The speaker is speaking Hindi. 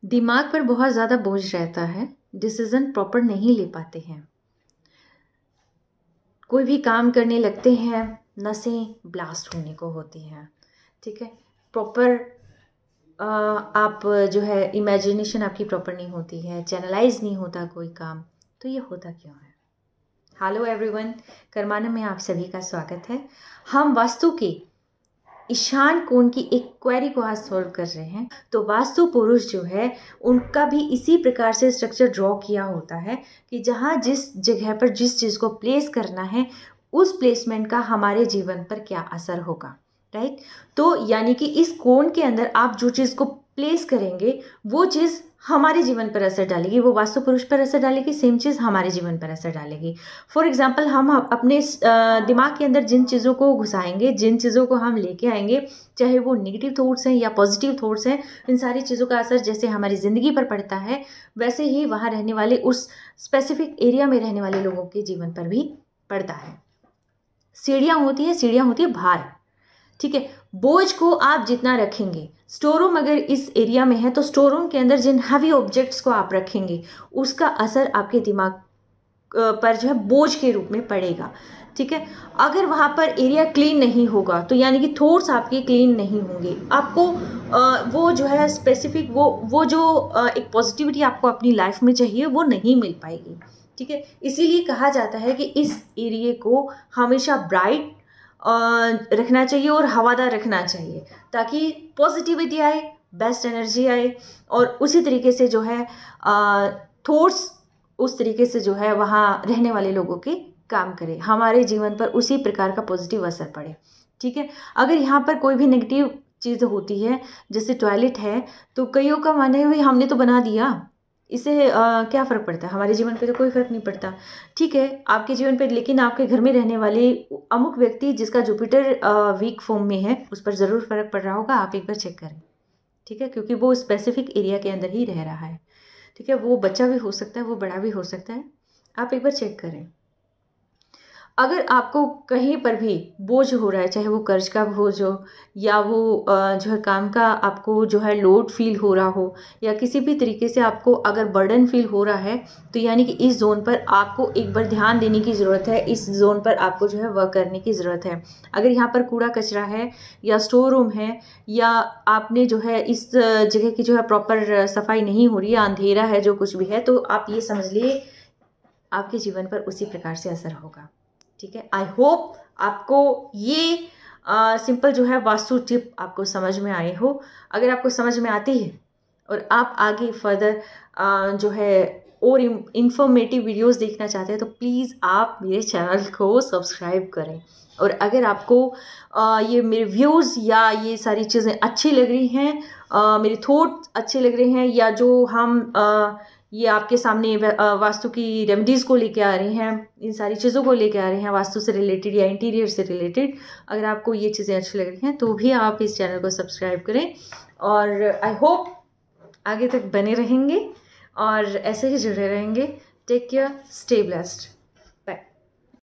दिमाग पर बहुत ज़्यादा बोझ रहता है, डिसीज़न प्रॉपर नहीं ले पाते हैं। कोई भी काम करने लगते हैं, नसें ब्लास्ट होने को होती हैं। ठीक है, प्रॉपर आप जो है इमेजिनेशन आपकी प्रॉपर नहीं होती है, चैनलाइज नहीं होता कोई काम। तो ये होता क्यों है? हेलो एवरीवन, कर्मानम में आप सभी का स्वागत है। हम वास्तु के ईशान कोण की एक क्वेरी को आज सॉल्व कर रहे हैं। तो वास्तु पुरुष जो है उनका भी इसी प्रकार से स्ट्रक्चर ड्रॉ किया होता है कि जहाँ जिस जगह पर जिस चीज़ को प्लेस करना है उस प्लेसमेंट का हमारे जीवन पर क्या असर होगा, राइट। तो यानी कि इस कोण के अंदर आप जो चीज़ को प्लेस करेंगे वो चीज़ हमारे जीवन पर असर डालेगी, वो वास्तु पुरुष पर असर डालेगी, सेम चीज़ हमारे जीवन पर असर डालेगी। फॉर एग्जाम्पल, हम अपने दिमाग के अंदर जिन चीज़ों को घुसाएंगे, जिन चीज़ों को हम लेके आएंगे, चाहे वो नेगेटिव थॉट्स हैं या पॉजिटिव थॉट्स हैं, इन सारी चीज़ों का असर जैसे हमारी ज़िंदगी पर पड़ता है वैसे ही वहाँ रहने वाले उस स्पेसिफिक एरिया में रहने वाले लोगों के जीवन पर भी पड़ता है। सीढ़ियाँ होती है भार, ठीक है। बोझ को आप जितना रखेंगे, स्टोर रूम अगर इस एरिया में है तो स्टोर रूम के अंदर जिन हैवी ऑब्जेक्ट्स को आप रखेंगे उसका असर आपके दिमाग पर जो है बोझ के रूप में पड़ेगा, ठीक है। अगर वहाँ पर एरिया क्लीन नहीं होगा तो यानी कि थॉट्स आपके क्लीन नहीं होंगे, आपको वो जो है स्पेसिफिक वो जो एक पॉजिटिविटी आपको अपनी लाइफ में चाहिए वो नहीं मिल पाएगी, ठीक है। इसीलिए कहा जाता है कि इस एरिया को हमेशा ब्राइट रखना चाहिए और हवादार रखना चाहिए ताकि पॉजिटिविटी आए, बेस्ट एनर्जी आए और उसी तरीके से जो है थॉट्स उस तरीके से जो है वहाँ रहने वाले लोगों के काम करे, हमारे जीवन पर उसी प्रकार का पॉजिटिव असर पड़े, ठीक है। अगर यहाँ पर कोई भी नेगेटिव चीज़ होती है, जैसे टॉयलेट है, तो कईयों का मानना है भाई हमने तो बना दिया, इससे क्या फ़र्क पड़ता है, हमारे जीवन पे तो कोई फ़र्क नहीं पड़ता, ठीक है आपके जीवन पे, लेकिन आपके घर में रहने वाले अमुक व्यक्ति जिसका जुपिटर वीक फॉर्म में है उस पर ज़रूर फ़र्क पड़ रहा होगा। आप एक बार चेक करें, ठीक है, क्योंकि वो स्पेसिफिक एरिया के अंदर ही रह रहा है, ठीक है। वो बच्चा भी हो सकता है, वो बड़ा भी हो सकता है, आप एक बार चेक करें। अगर आपको कहीं पर भी बोझ हो रहा है, चाहे वो कर्ज का बोझ हो या वो जो है काम का आपको जो है लोड फील हो रहा हो या किसी भी तरीके से आपको अगर बर्डन फील हो रहा है, तो यानी कि इस जोन पर आपको एक बार ध्यान देने की ज़रूरत है, इस जोन पर आपको जो है वर्क करने की ज़रूरत है। अगर यहाँ पर कूड़ा कचरा है या स्टोर रूम है या आपने जो है इस जगह की जो है प्रॉपर सफाई नहीं हो रही है, अंधेरा है, जो कुछ भी है, तो आप ये समझ लिए आपके जीवन पर उसी प्रकार से असर होगा, ठीक है। आई होप आपको ये सिंपल जो है वास्तु टिप आपको समझ में आए हो। अगर आपको समझ में आती है और आप आगे फर्दर जो है और इंफॉर्मेटिव वीडियोस देखना चाहते हैं तो प्लीज़ आप मेरे चैनल को सब्सक्राइब करें। और अगर आपको ये मेरे व्यूज़ या ये सारी चीज़ें अच्छी लग रही हैं, मेरे थॉट अच्छे लग रहे हैं, या जो हम ये आपके सामने वास्तु की रेमेडीज़ को लेके आ रहे हैं, इन सारी चीज़ों को लेके आ रहे हैं वास्तु से रिलेटेड या इंटीरियर से रिलेटेड, अगर आपको ये चीज़ें अच्छी लग रही हैं तो भी आप इस चैनल को सब्सक्राइब करें। और आई होप आगे तक बने रहेंगे और ऐसे ही जुड़े रहेंगे। Take care, stay blessed.